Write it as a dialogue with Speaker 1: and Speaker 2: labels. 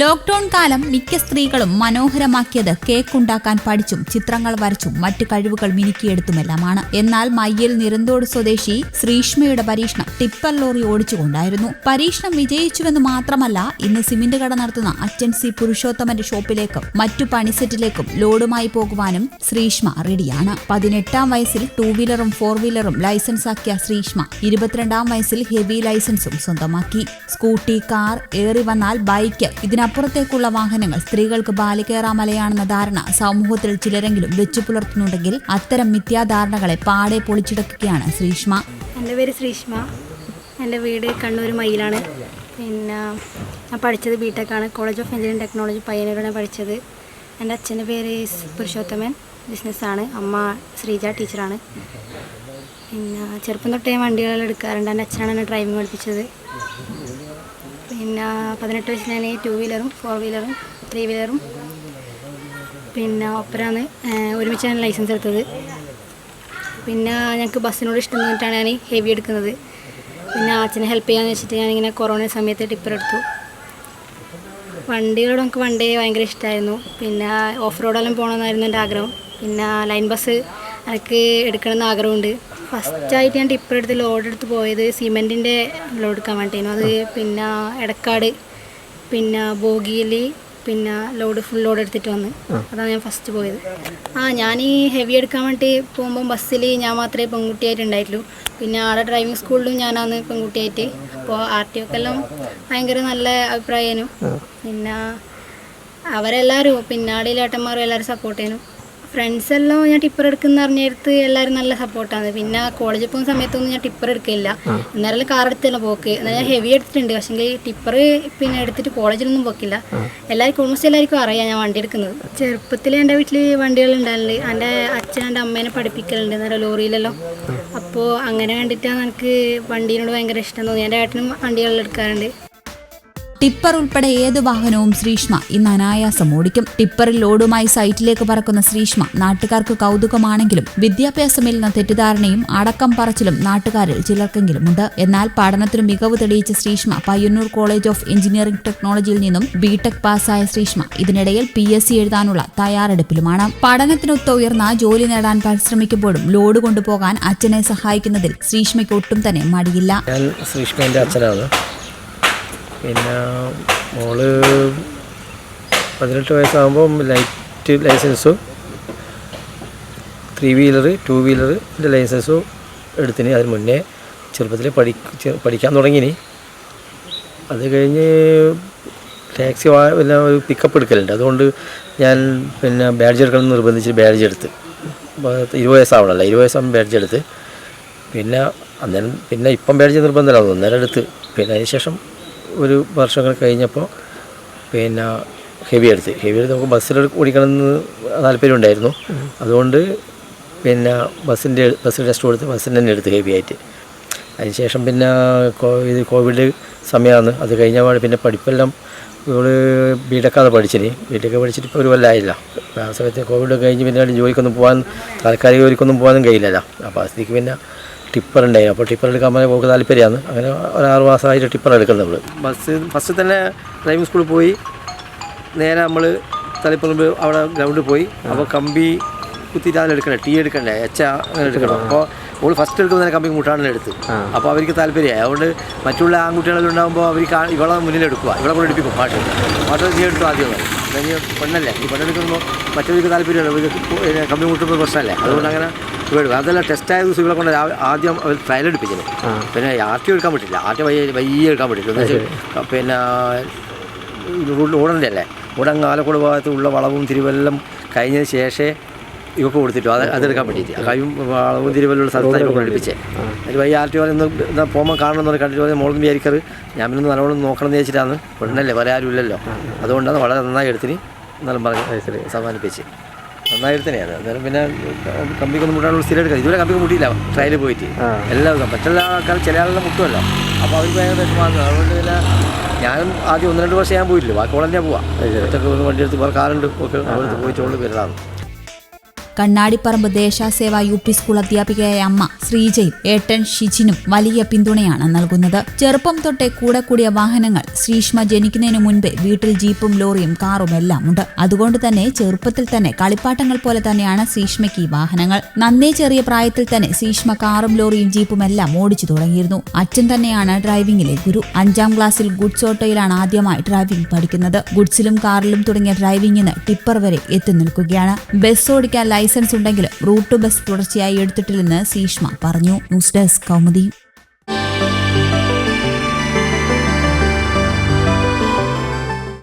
Speaker 1: Lockdown കാലം മിക്ക സ്ത്രീകളും മനോഹരമാക്കിയത് കേക്ക് ഉണ്ടാക്കാൻ പഠിച്ചും ചിത്രങ്ങൾ വരച്ചും മറ്റു കഴിവുകൾ മിനുക്കിയെടുത്തുമെല്ലാമാണ്. എന്നാൽ മയ്യിൽ നിരന്തോട് സ്വദേശി ശ്രീഷ്മയുടെ പരീക്ഷണം ടിപ്പർ ലോറി ഓടിച്ചുകൊണ്ടായിരുന്നു. പരീക്ഷണം വിജയിച്ചുവെന്ന് മാത്രമല്ല, ഇന്ന് സിമന്റ് കട നടത്തുന്ന അച്ഛൻ സി പുരുഷോത്തമന്റെ ഷോപ്പിലേക്കും മറ്റു പണിസെറ്റിലേക്കും ലോഡുമായി പോകുവാനും ശ്രീഷ്മ റെഡിയാണ്. 18-ാം വയസ്സിൽ 2 വീലറും 4 വീലറും ലൈസൻസാക്കിയ ശ്രീഷ്മ 22-ാം വയസ്സിൽ ഹെവി ലൈസൻസും സ്വന്തമാക്കി. സ്കൂട്ടി, കാർ, ഏറി വന്നാൽ ബൈക്ക്, ഇതിനപ്പുറത്തേക്കുള്ള വാഹനങ്ങൾ സ്ത്രീകൾക്ക് ബാലികേറാമലയാണെന്ന ധാരണ സമൂഹത്തിൽ ചിലരെങ്കിലും വെച്ചു പുലർത്തുന്നുണ്ടെങ്കിൽ അത്തരം മിഥ്യാധാരണകളെ പാടെ പൊളിച്ചെടുക്കുകയാണ് ശ്രീഷ്മ.
Speaker 2: എൻ്റെ പേര് ശ്രീഷ്മ. എൻ്റെ വീട് കണ്ണൂർ മയ്യിലാണ്. പിന്നെ ഞാൻ പഠിച്ചത് ബിടെക്കാണ്. കോളേജ് ഓഫ് എഞ്ചിനീയറിംഗ് ടെക്നോളജി പയ്യന്നൂരാണ് പഠിച്ചത്. എൻ്റെ അച്ഛൻ്റെ പേര് പുരുഷോത്തമൻ, ബിസിനസ്സാണ്. അമ്മ ശ്രീജ, ടീച്ചറാണ്. പിന്നെ ചെറുപ്പം തൊട്ടേ വണ്ടികളെല്ലാം എടുക്കാറുണ്ട്. എൻ്റെ അച്ഛനാണ് എന്നെ ഡ്രൈവിംഗ് പഠിപ്പിച്ചത്. പിന്നെ 18 വയസ്സിൽ ഞാൻ 2 വീലറും 4 വീലറും 3 വീലറും പിന്നെ ഒപ്പരാണ് ഒരുമിച്ചാണ് ലൈസൻസ് എടുത്തത്. പിന്നെ ഞങ്ങൾക്ക് ബസ്സിനോട് ഇഷ്ടം തോന്നിയിട്ടാണ് ഞാൻ ഹെവി എടുക്കുന്നത്. പിന്നെ അച്ഛനെ ഹെൽപ്പ് ചെയ്യാമെന്ന് വെച്ചിട്ട് ഞാനിങ്ങനെ കൊറോണ സമയത്ത് ടിപ്പർ എടുത്തു. വണ്ടികളോട് നമുക്ക് വണ്ടി ഭയങ്കര ഇഷ്ടമായിരുന്നു. പിന്നെ ഓഫ് റോഡെല്ലാം പോകണമെന്നായിരുന്നു എൻ്റെ ആഗ്രഹം. പിന്നെ ലൈൻ ബസ് എനിക്ക് എടുക്കണമെന്ന് ആഗ്രഹമുണ്ട്. ഫസ്റ്റായിട്ട് ഞാൻ ടിപ്പർ എടുത്ത് ലോഡ് എടുത്ത് പോയത് സിമെൻറ്റിൻ്റെ ലോഡ് എടുക്കാൻ വേണ്ടിയിരുന്നു. അത് പിന്നെ എടക്കാട്, പിന്നെ ബോഗിയിൽ, പിന്നെ ഫുൾ ലോഡ് എടുത്തിട്ട് വന്ന്. അതാണ് ഞാൻ ഫസ്റ്റ് പോയത്. ഞാൻ ഈ ഹെവി എടുക്കാൻ വേണ്ടി പോകുമ്പം ബസ്സിൽ ഞാൻ മാത്രമേ പെൺകുട്ടിയായിട്ടുണ്ടായിട്ടുള്ളൂ. പിന്നെ ആടെ ഡ്രൈവിംഗ് സ്കൂളിലും ഞാനാണ് പെൺകുട്ടിയായിട്ട്. അപ്പോൾ RTO എല്ലാം ഭയങ്കര നല്ല അഭിപ്രായമായിരുന്നു. പിന്നെ അവരെല്ലാവരും, പിന്നെ ആടെയുള്ള ഏട്ടന്മാരും എല്ലാവരും സപ്പോർട്ട് ചെയ്യുന്നു. ഫ്രണ്ട്സെല്ലാം ഞാൻ ടിപ്പർ എടുക്കുന്ന അറിഞ്ഞെടുത്ത് എല്ലാവരും നല്ല സപ്പോർട്ടാണ്. പിന്നെ കോളേജിൽ പോകുന്ന സമയത്തൊന്നും ഞാൻ ടിപ്പർ എടുക്കില്ല. എന്നാലും കാർ എടുത്തല്ല പോക്ക്. എന്നാൽ ഞാൻ ഹെവി എടുത്തിട്ടുണ്ട്. പക്ഷേ ടിപ്പർ പിന്നെ എടുത്തിട്ട് കോളേജിലൊന്നും പോക്കില്ല. ഓൾമോസ്റ്റ് എല്ലാവർക്കും അറിയാം ഞാൻ വണ്ടി എടുക്കുന്നത്. ചെറുപ്പത്തിൽ എൻ്റെ വീട്ടിൽ വണ്ടികളുണ്ടായിരുന്നു. എൻ്റെ അച്ഛൻ എൻ്റെ അമ്മേനെ പഠിപ്പിക്കലുണ്ട് നേരെ ലോറിയിലെല്ലാം. അപ്പോൾ അങ്ങനെ കണ്ടിട്ടാണ് എനിക്ക് വണ്ടീനോട് ഭയങ്കര ഇഷ്ടം തോന്നി. എൻ്റെ ഏട്ടനും വണ്ടികളെല്ലാം എടുക്കാറുണ്ട്.
Speaker 1: ടിപ്പർ ഉൾപ്പെടെ ഏത് വാഹനവും ശ്രീഷ്മ ഇന്ന് അനായാസം ഓടിക്കും. ടിപ്പറിൽ ലോഡുമായി സൈറ്റിലേക്ക് പറക്കുന്ന ശ്രീഷ്മ നാട്ടുകാർക്ക് കൗതുകമാണെങ്കിലും വിദ്യാഭ്യാസമില്ലെന്ന തെറ്റിദ്ധാരണയും അടക്കം പറച്ചിലും നാട്ടുകാരിൽ ചിലർക്കെങ്കിലുമുണ്ട്. എന്നാൽ പഠനത്തിന് മികവ് തെളിയിച്ച Sreeshma Payyanur college of engineering ടെക്നോളജിയിൽ നിന്നും ബിടെക് പാസ്സായ ശ്രീഷ്മ ഇതിനിടയിൽ PSC എഴുതാനുള്ള തയ്യാറെടുപ്പിലുമാണ്. പഠനത്തിനൊത്ത ഉയർന്ന ജോലി നേടാൻ പരിശ്രമിക്കുമ്പോഴും ലോഡ് കൊണ്ടുപോകാൻ അച്ഛനെ സഹായിക്കുന്നതിൽ ശ്രീഷ്മയ്ക്ക് ഒട്ടും തന്നെ മടിയില്ല.
Speaker 3: ശ്രീഷ്മേൻ്റെ അച്ഛനാണ്. പിന്നെ മോള് 18 വയസ്സാകുമ്പോൾ ലൈറ്റ് ലൈസൻസും 3 വീലർ 2 വീലറിൻ്റെ ലൈസൻസും എടുത്തിന്. അതിന് മുന്നേ ചെറുപ്പത്തിൽ പഠിക്കാൻ തുടങ്ങിനി. അത് കഴിഞ്ഞ് ടാക്സി എല്ലാം ഒരു പിക്കപ്പ് എടുക്കലുണ്ട്. അതുകൊണ്ട് ഞാൻ പിന്നെ ബാഡ്ജ് എടുക്കണം നിർബന്ധിച്ച് ബാഡ്ജ് എടുത്ത്. 20 വയസ്സാവണമല്ലോ, 20 വയസ്സാകുമ്പോൾ ബാഡ്ജ് എടുത്ത്. പിന്നെ അന്നേരം പിന്നെ ഇപ്പം ബാഡ്ജ് നിർബന്ധമല്ല, അന്നേരം എടുത്ത്. പിന്നെ അതിന് ശേഷം ഒരു വർഷങ്ങൾ കഴിഞ്ഞപ്പോൾ പിന്നെ ഹെവി എടുത്ത് നമുക്ക് ബസ്സിൽ ഓടിക്കണമെന്ന് താല്പര്യമുണ്ടായിരുന്നു. അതുകൊണ്ട് പിന്നെ ബസ് ടെസ്റ്റ് കൊടുത്ത് ബസ്സിന് തന്നെ എടുത്ത് ഹെവി ആയിട്ട്. അതിനുശേഷം പിന്നെ ഇത് കോവിഡ് സമയമാണ്. അത് കഴിഞ്ഞ പിന്നെ പഠിപ്പെല്ലാം ഇവള് ബിടെക്കാണ് പഠിച്ചിന്. ബിടെക്ക് പഠിച്ചിട്ട് ഇപ്പോൾ ഒരു കൊല്ലമായില്ല. ആ സമയത്ത് കോവിഡ് കഴിഞ്ഞ് പിന്നെ ജോലിക്കൊന്നും പോകാൻ, താൽക്കാലിക ജോലിക്കൊന്നും പോകാനും കഴിയില്ലല്ലോ. അപ്പോൾ അതിലേക്ക് പിന്നെ ടിപ്പർ ഉണ്ടായി. അപ്പോൾ ടിപ്പർ എടുക്കാൻ പോക്ക് താല്പര്യമാണ്. അങ്ങനെ ഒരു 6 മാസമായിട്ട് ടിപ്പർ എടുക്കുന്നത്. നമ്മൾ ഫസ്റ്റ് തന്നെ ഡ്രൈവിംഗ് സ്കൂളിൽ പോയി നേരെ നമ്മൾ തളിപ്പറമ്പ് അവിടെ ഗ്രൗണ്ടിൽ പോയി. അപ്പോൾ കമ്പി കുത്തിയിട്ട് അതിലെടുക്കണേ, ടീ എടുക്കണ്ടേ, അങ്ങനെ എടുക്കണം. അപ്പോൾ നമ്മൾ ഫസ്റ്റ് എടുക്കുന്ന കമ്പി മുട്ടാണെന്ന് എടുത്ത്. അപ്പോൾ അവർക്ക് താല്പര്യമായി. അതുകൊണ്ട് മറ്റുള്ള ആൺകുട്ടികളെല്ലാം ഉണ്ടാകുമ്പോൾ അവർക്ക് ഇവളെ മുന്നിലെടുക്കുക, ഇവളെ കൂടെ എടുപ്പിക്കും. പാട്ട് നീ എടുത്തു ആദ്യം. നീ പെണ്ണല്ലേ, ഈ പെണ്ണെടുക്കുമ്പോൾ മറ്റവർക്ക് താല്പര്യമല്ല, കമ്പി മുട്ടുമ്പോൾ പ്രശ്നമല്ലേ. അതുകൊണ്ട് അങ്ങനെ എടുക്കും. അതെല്ലാം ടെസ്റ്റായ ദിവസം ഇവളെ കൊണ്ട് ആദ്യം അവർ ട്രയൽ എടുപ്പിച്ചത്. പിന്നെ RTO എടുക്കാൻ പറ്റില്ല, RTO വയ്യ എടുക്കാൻ പറ്റില്ല. എന്ന് വെച്ചാൽ പിന്നെ ഉടൻ്റെ അല്ലേ, ഉടങ്ങ് ആലക്കുട ഭാഗത്തുള്ള വളവും തിരുവെല്ലാം കഴിഞ്ഞതിന് ശേഷമേ ഇവർക്ക് കൊടുത്തിട്ടു അതെടുക്കാൻ പറ്റിയിട്ട്. കഴിയും വളവും തിരുവല്ലുള്ള സ്ഥലത്താണ് ഇവർക്ക് പഠിപ്പിച്ചത്. അതിൽ RTO എന്താ പോകുമ്പോൾ കാണണമെന്ന് കണ്ടിട്ട് മോളൊന്നും വിചാരിക്കാറ്. ഞാൻ പിന്നെ നല്ലോണം നോക്കണം എന്ന് വെച്ചിട്ടാണ്. പെണ്ണല്ലേ, വേറെ ആരും ഇല്ലല്ലോ. അതുകൊണ്ടാണ് വളരെ നന്നായി എടുത്തിന് എന്നാലും പറഞ്ഞ് സമ്മാനിപ്പിച്ച് നന്നായി എടുത്തന്നെയാണ്. അന്നേരം പിന്നെ കമ്പിക്കൊന്നും മുട്ടാനുള്ള സ്ഥിരം എടുക്കുക. ഇതുവരെ കമ്പിക്ക് മുട്ടിയില്ല ട്രയൽ പോയിട്ട്. എല്ലാവർക്കും മറ്റുള്ള ആൾക്കാർ ചില ആളെല്ലാം മുട്ടുമല്ലോ. അപ്പോൾ അവർക്ക് ഭയങ്കര വിഷമമാണ്. അതുകൊണ്ട് പിന്നെ ഞാനും ആദ്യം 1-2 വർഷം ഞാൻ പോയിട്ടില്ല. ബാക്കി ഉടനെ പോവാം. ഒറ്റക്ക് വണ്ടി എടുത്ത് വേറെ കാറുണ്ട് ഒക്കെ അവിടുത്തെ പോയിച്ചുകൊണ്ട് വരുന്നതാണ്.
Speaker 1: കണ്ണാടിപ്പറമ്പ് ദേശാസേവ UP സ്കൂൾ അധ്യാപികയായ അമ്മ ശ്രീജയും ഏട്ടൻ ഷിജിനും വലിയ പിന്തുണയാണ് നൽകുന്നത്. ചെറുപ്പം തൊട്ടേ കൂടെ കൂടിയ വാഹനങ്ങൾ ശ്രീഷ്മ ജനിക്കുന്നതിന് മുൻപേ വീട്ടിൽ ജീപ്പും ലോറിയും കാറും എല്ലാം ഉണ്ട്. അതുകൊണ്ട് തന്നെ ചെറുപ്പത്തിൽ തന്നെ കളിപ്പാട്ടങ്ങൾ പോലെ തന്നെയാണ് ശ്രീഷ്മയ്ക്ക് ഈ വാഹനങ്ങൾ. നന്നേ ചെറിയ പ്രായത്തിൽ തന്നെ ശ്രീഷ്മ കാറും ലോറിയും ജീപ്പും എല്ലാം ഓടിച്ചു തുടങ്ങിയിരുന്നു. അച്ഛൻ തന്നെയാണ് ഡ്രൈവിംഗിലെ ഗുരു. 5ാം ക്ലാസ്സിൽ ഗുഡ്സ് ഓട്ടോയിലാണ് ആദ്യമായി ഡ്രൈവിംഗ് പഠിക്കുന്നത്. ഗുഡ്സിലും കാറിലും തുടങ്ങിയ ഡ്രൈവിംഗിന് ടിപ്പർ വരെ എത്തി നിൽക്കുകയാണ്. ബസ് ഓടിക്കാൻ ലൈസൻസ് ഉണ്ടെങ്കിലും റൂട്ട് ബസ് തുടർച്ചയായി എടുത്തിട്ടില്ലെന്ന് ശ്രീഷ്മ പറഞ്ഞു. News desk Kaumudi.